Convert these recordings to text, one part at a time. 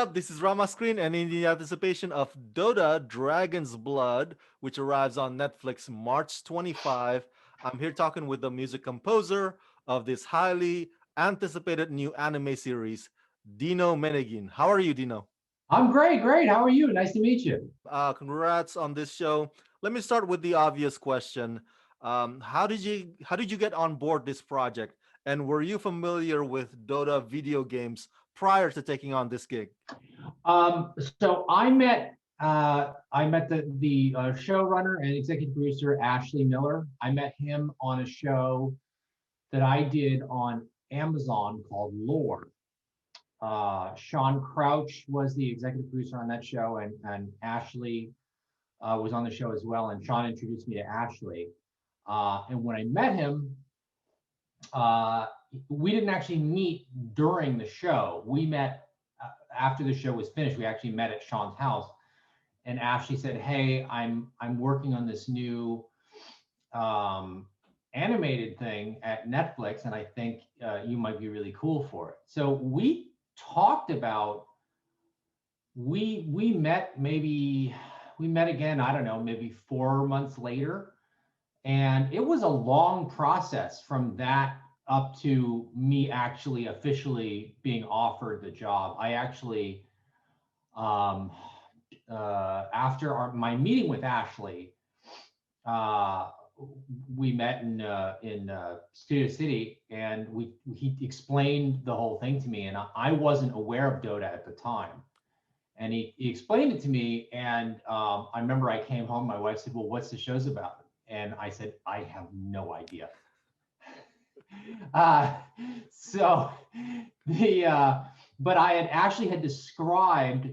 up? This is Rama Screen, and in the anticipation of Dota Dragon's Blood, which arrives on Netflix March 25, I'm here talking with the music composer of this highly anticipated new anime series, Dino Meneghin. How are you, Dino? I'm great, great. How are you? Nice to meet you. Congrats on this show. Let me start with the obvious question. How did you get on board this project? And were you familiar with Dota video games prior to taking on this gig? So I met the showrunner and executive producer Ashley Miller. I met him on a show that I did on Amazon called Lore. Sean Crouch was the executive producer on that show, and Ashley was on the show as well. And Sean introduced me to Ashley. And when I met him, uh, we didn't actually meet during the show. We met after the show was finished. We actually met at Sean's house, and Ashley said, "Hey, I'm working on this new um, animated thing at Netflix, and I think you might be really cool for it." So we talked about we met again. I don't know, maybe 4 months later, and it was a long process from that up to me actually officially being offered the job. I actually, um, after my meeting with Ashley, uh, we met in Studio City, and he explained the whole thing to me, and I wasn't aware of Dota at the time. And he explained it to me, and I remember I came home. My wife said, "Well, what's the show's about?" And I said, "I have no idea." Uh, so the but I had actually had described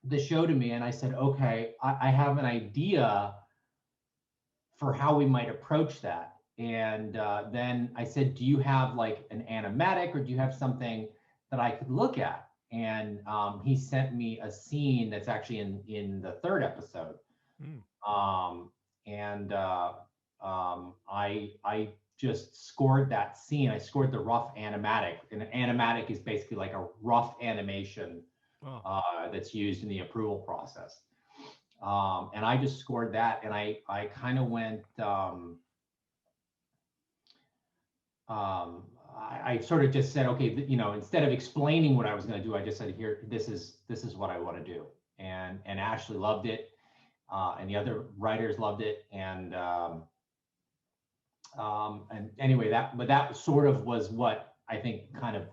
the show to me, and I said, "Okay, I have an idea for how we might approach that." And then I said, "Do you have like an animatic, or do you have something that I could look at?" And he sent me a scene that's actually in the third episode. Hmm. Um, and I just scored that scene. I scored the rough animatic, and an animatic is basically like a rough animation Oh. that's used in the approval process. And I just scored that, and I kind of went. Um, I sort of just said, okay, instead of explaining what I was going to do, I just said, here, this is what I want to do. And Ashley loved it, and the other writers loved it, and anyway, that sort of was what I think kind of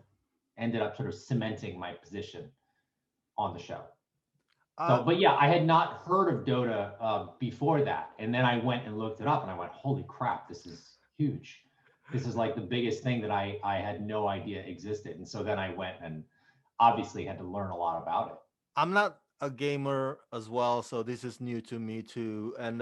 ended up sort of cementing my position on the show. So, Uh, but yeah, I had not heard of Dota before that, and then I went and looked it up, and I went, "Holy crap, this is huge! This is like the biggest thing that I had no idea existed." And so then I went and obviously had to learn a lot about it. I'm not a gamer as well, so this is new to me too. And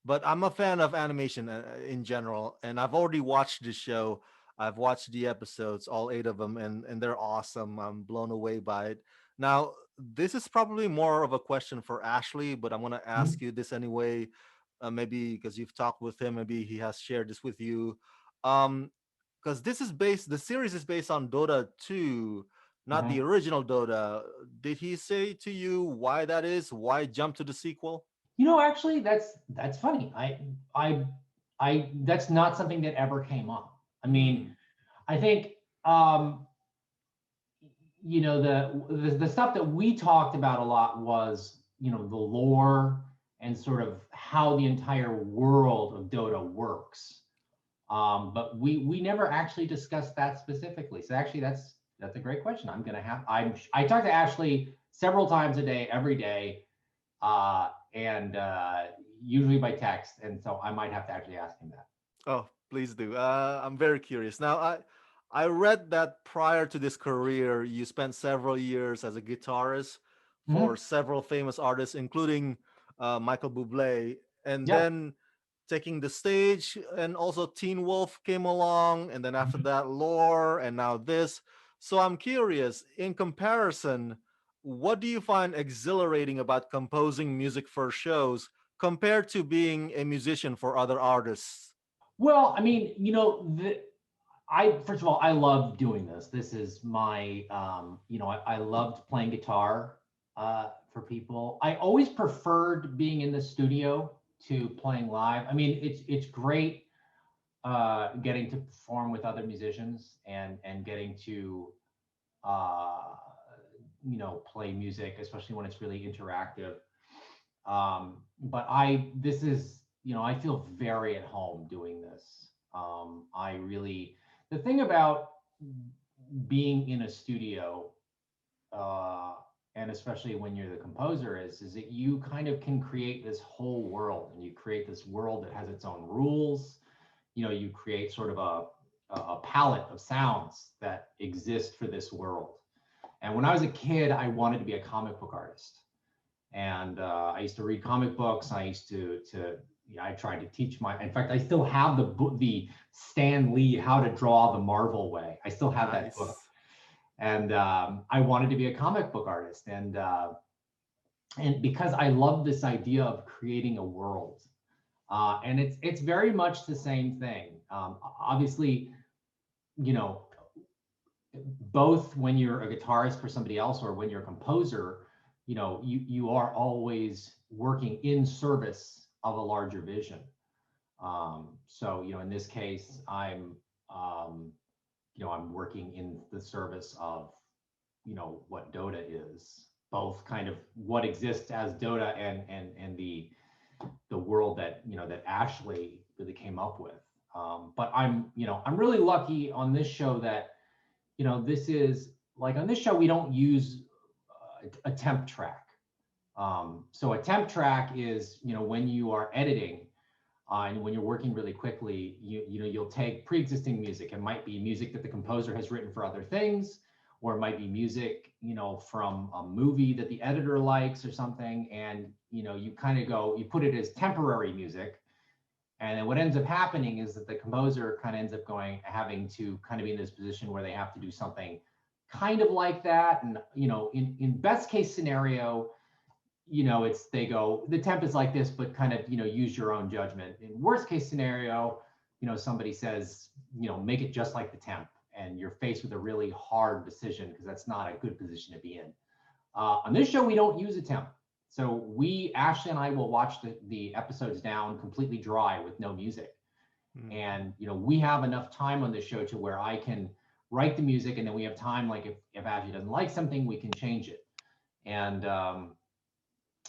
but I'm a fan of animation in general, and I've already watched the show. I've watched the episodes, all eight of them, and they're awesome. I'm blown away by it. Now, this is probably more of a question for Ashley, but I'm gonna ask Mhm. you this anyway. Maybe because you've talked with him, maybe he has shared this with you. Um, because the series is based on Dota 2, not the Mhm. original Dota. Did he say to you why that is? Why jump to the sequel? Actually, that's funny. I that's not something that ever came up. I mean, Hmm. I think um, the stuff that we talked about a lot was the lore and sort of how the entire world of Dota works. But we never actually discussed that specifically. So actually, that's a great question. I talk to Ashley several times a day, every day, and usually by text, and so I might have to actually ask him that. Oh, please do. I'm very curious. Now, I read that prior to this career, you spent several years as a guitarist for Mhm. several famous artists, including Michael Bublé, and Yeah. then taking the stage, and also Teen Wolf came along, and then after Mhm. that, Lore, and now this. So I'm curious, in comparison, what do you find exhilarating about composing music for shows compared to being a musician for other artists? Well, I mean, I first of all, I love doing this. This is my, I loved playing guitar for people. I always preferred being in the studio to playing live. I mean, it's great getting to perform with other musicians and getting to uh, play music, especially when it's really interactive. But this is, I feel very at home doing this. I really, the thing about being in a studio, uh, and especially when you're the composer, is that you kind of can create this whole world, and you create this world that has its own rules. You create sort of a palette of sounds that exist for this world. And when I was a kid, I wanted to be a comic book artist, and I used to read comic books. I used to I tried to teach my. In fact, I still have the book, the Stan Lee How to Draw the Marvel Way. I still have that book, Nice. and I wanted to be a comic book artist, and because I love this idea of creating a world, and it's very much the same thing. Obviously, you know, both when you're a guitarist for somebody else or when you're a composer, you are always working in service of a larger vision. So in this case, um, I'm working in the service of what Dota is, both kind of what exists as Dota and the world that that Ashley really came up with. But I'm really lucky on this show that this is like on this show we don't use a temp track. So a temp track is when you are editing and when you're working really quickly, you'll take pre-existing music. It might be music that the composer has written for other things, or it might be music from a movie that the editor likes or something, and you kind of you put it as temporary music. And then what ends up happening is that the composer kind of ends up having to kind of be in this position where they have to do something kind of like that. And, in best case scenario, it's they go, the temp is like this, but kind of, use your own judgment. In worst case scenario, somebody says, make it just like the temp, and you're faced with a really hard decision because that's not a good position to be in. On this show, we don't use a temp. So Ashley and I will watch the episodes down completely dry with no music. Mm. And, we have enough time on this show to where I can write the music, and then we have time, like if Ashley doesn't like something, we can change it. And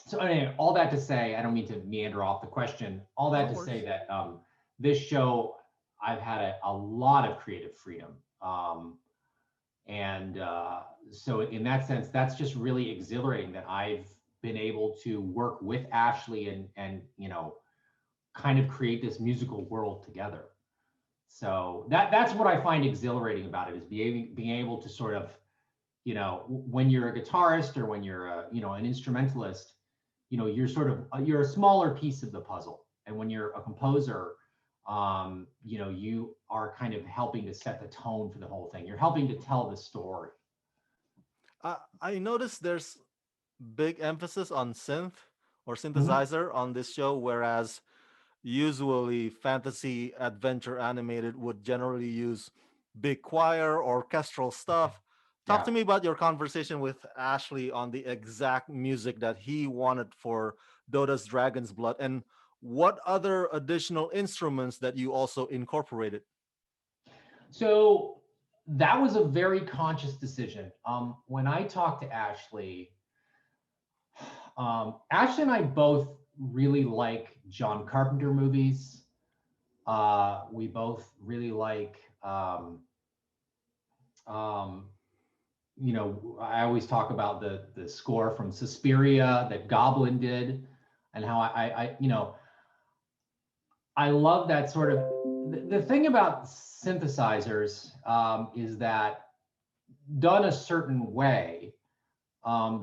so anyway, all that to say, I don't mean to meander off the question, all that No to say worries. that this show, I've had a lot of creative freedom. And so in that sense, that's just really exhilarating that I've been able to work with Ashley and kind of create this musical world together. So that's what I find exhilarating about it, is being able to sort of, when you're a guitarist or when you're an instrumentalist, you're sort of you're a smaller piece of the puzzle. And when you're a composer, you are kind of helping to set the tone for the whole thing. You're helping to tell the story. I noticed there's big emphasis on synth or Mhm. synthesizer on this show, whereas usually fantasy adventure animated would generally use big choir or orchestral stuff. Talk Yeah. to me about your conversation with Ashley on the exact music that he wanted for Dota's Dragon's Blood, and what other additional instruments that you also incorporated. So that was a very conscious decision. When I talked to Ashley, Ashley and I both really like John Carpenter movies. We both really like, um, I always talk about the score from Suspiria that Goblin did, and how I love that sort of. The thing about synthesizers is that done a certain way,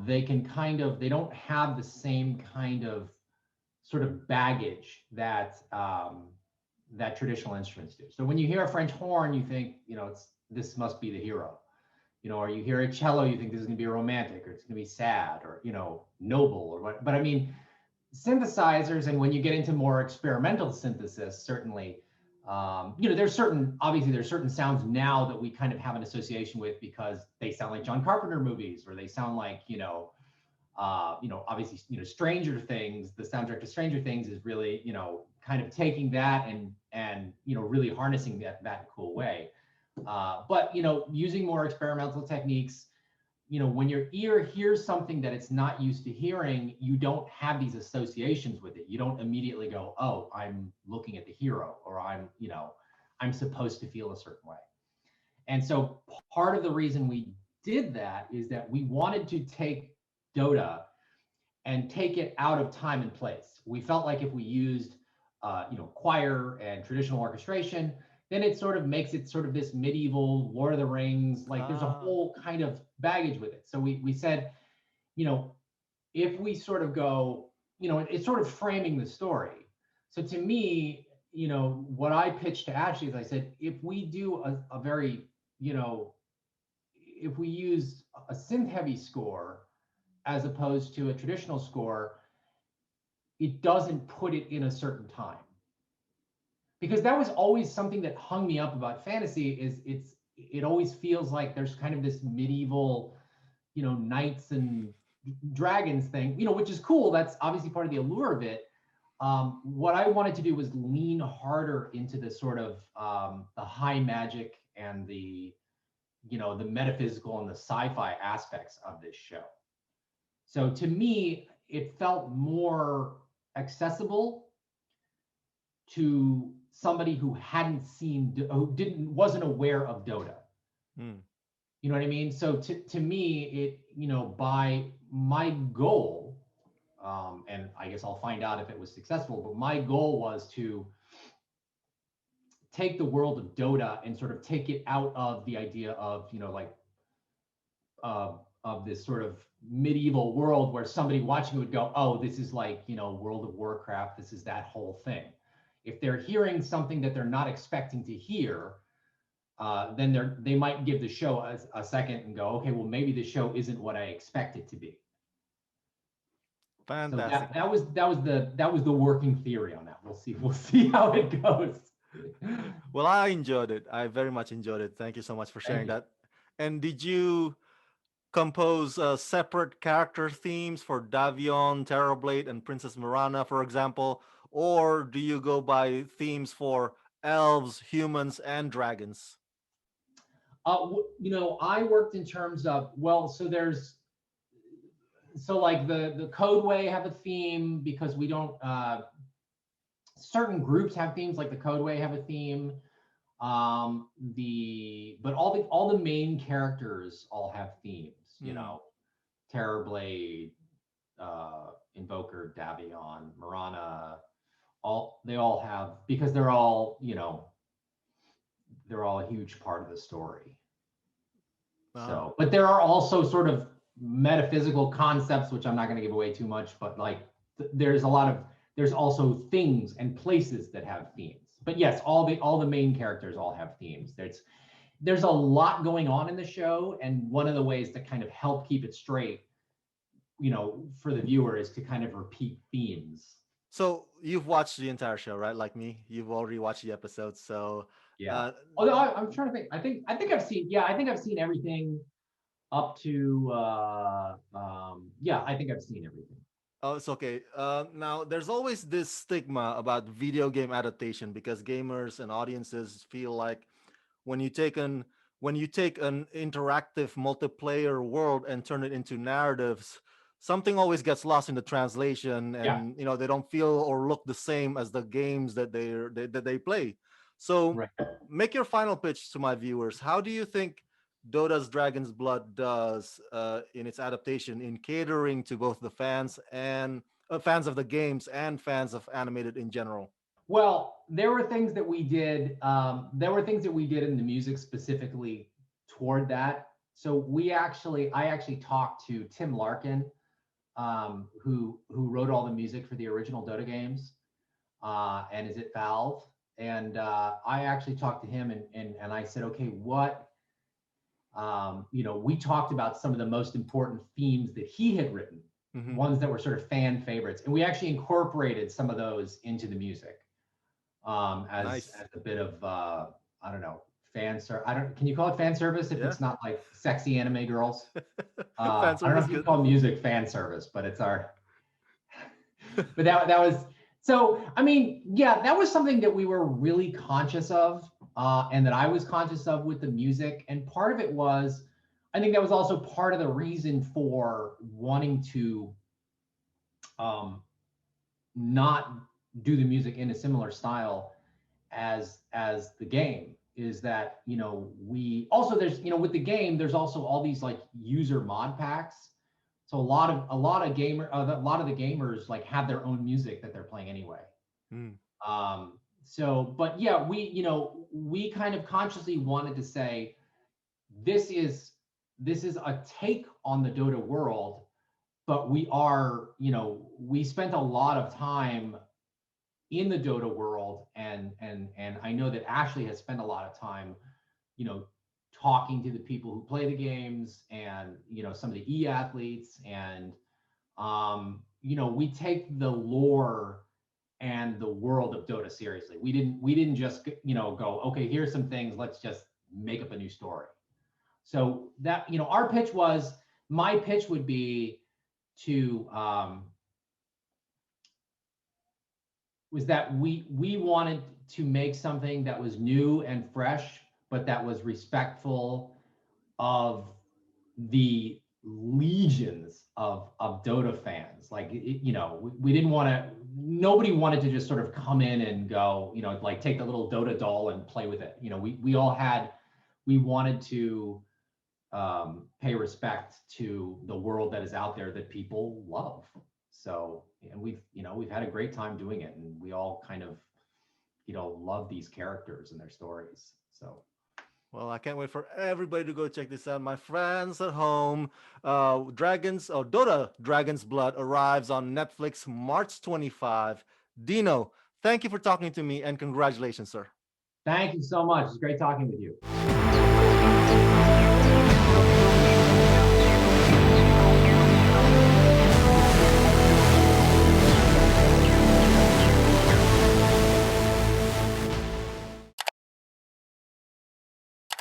they don't have the same kind of sort of baggage that traditional instruments do. So when you hear a French horn, you think, this must be the hero. Or you hear a cello, you think this is going to be romantic, or it's going to be sad, or noble, or what. But I mean, synthesizers, and when you get into more experimental synthesis, certainly, Obviously there's certain sounds now that we kind of have an association with because they sound like John Carpenter movies, or they sound like, obviously, Stranger Things, the soundtrack to Stranger Things is really, kind of taking that and really harnessing that cool way. But, using more experimental techniques, when your ear hears something that it's not used to hearing, you don't have these associations with it. You don't immediately go, oh, I'm looking at the hero, or I'm supposed to feel a certain way. And so part of the reason we did that is that we wanted to take Dota and take it out of time and place. We felt like if we used, choir and traditional orchestration, then it sort of makes it sort of this medieval Lord of the Rings, like there's a Ah, whole kind of baggage with it. So we said, if we sort of go, it's sort of framing the story. So to me, what I pitched to Ashley is I said, if we do a very, if we use a synth heavy score as opposed to a traditional score, it doesn't put it in a certain time. Because that was always something that hung me up about fantasy, is it always feels like there's kind of this medieval, knights and dragons thing, which is cool. That's obviously part of the allure of it. What I wanted to do was lean harder into the sort of the high magic and the metaphysical and the sci-fi aspects of this show. So to me, it felt more accessible to somebody who wasn't aware of Dota. mm, You know what I mean? So to me, by my goal, and I guess I'll find out if it was successful, but my goal was to take the world of Dota and sort of take it out of the idea of, of this sort of medieval world where somebody watching it would go, oh, this is like, World of Warcraft, this is that whole thing. If they're hearing something that they're not expecting to hear, then they might give the show a second and go, okay, well, maybe the show isn't what I expect it to be. So fantastic. that was the working theory on that. We'll see how it goes. Well, I enjoyed it. I very much enjoyed it. Thank you so much for Thank sharing you. that. And did you compose separate character themes for Davion, Terrorblade, and Princess Mirana, for example? Or do you go by themes for elves, humans, and dragons? I worked in terms of, well, so like the Codeway have a theme because we don't certain groups have themes, like the Codeway have a theme. But all the main characters all have themes, Hmm. Terrorblade, Invoker, Davion, Mirana, they all have, because they're all a huge part of the story. Ah, So, but there are also sort of metaphysical concepts, which I'm not going to give away too much, but like there's also things and places that have themes. But yes, all the main characters all have themes. There's a lot going on in the show, and one of the ways to kind of help keep it straight, for the viewer, is to kind of repeat themes. so you've watched the entire show, right? Like me, you've already watched the episodes. So, Yeah. uh, Although I'm trying to think. I think I've seen. Yeah, I think I've seen everything up to. Yeah, I think I've seen everything. oh, it's okay. Now, there's always this stigma about video game adaptation because gamers and audiences feel like when you take an when you take an interactive multiplayer world and turn it into narratives, something always gets lost in the translation, Yeah. and they don't feel or look the same as the games that they play. So, Right. make your final pitch to my viewers. How do you think Dota's Dragon's Blood does in its adaptation in catering to both the fans of the games and fans of animated in general? Well, there were things that we did. There were things that we did in the music specifically toward that. So I actually talked to Tim Larkin, who wrote all the music for the original Dota games, and is at Valve. And I actually talked to him, and I said, okay, we talked about some of the most important themes that he had written, Hmm. ones that were sort of fan favorites, and we actually incorporated some of those into the music. Nice. as a bit of I don't know, I don't, can you call it fan service if Yeah. it's not like sexy anime girls? Fan I don't know service if you good. call music fan service, but it's our but that was, so I mean, yeah, that was something that we were really conscious of, and that I was conscious of with the music. And part of it was, I think that was also part of the reason for wanting to um, not do the music in a similar style as the game, is that, you know, we also, there's, you know, with the game there's also all these like user mod packs. So a lot of the gamers like have their own music that they're playing anyway. Mm. So, but yeah, we, you know, we kind of consciously wanted to say, this is this is a take on the Dota world, but we are, you know, we spent a lot of time in the Dota world, and I know that Ashley has spent a lot of time, you know, talking to the people who play the games, and, you know, some of the e-athletes, and you know, we take the lore and the world of Dota seriously. We didn't just, you know, go, okay, here's some things, let's just make up a new story. So that, you know, our pitch was, my pitch would be to was that we wanted to make something that was new and fresh, but that was respectful of the legions of Dota fans. Like, you know, we didn't want to. Nobody wanted to just sort of come in and go, you know, like take the little Dota doll and play with it. You know, we all had. We wanted to pay respect to the world that is out there that people love. So, and we've, you know, we've had a great time doing it, and we all kind of, you know, love these characters and their stories. So, Well, I can't wait for everybody to go check this out. My friends at home, Dragons or Dota Dragon's Blood arrives on Netflix March 25. Dino, thank you for talking to me and congratulations, sir. thank you so much. It's great talking with you.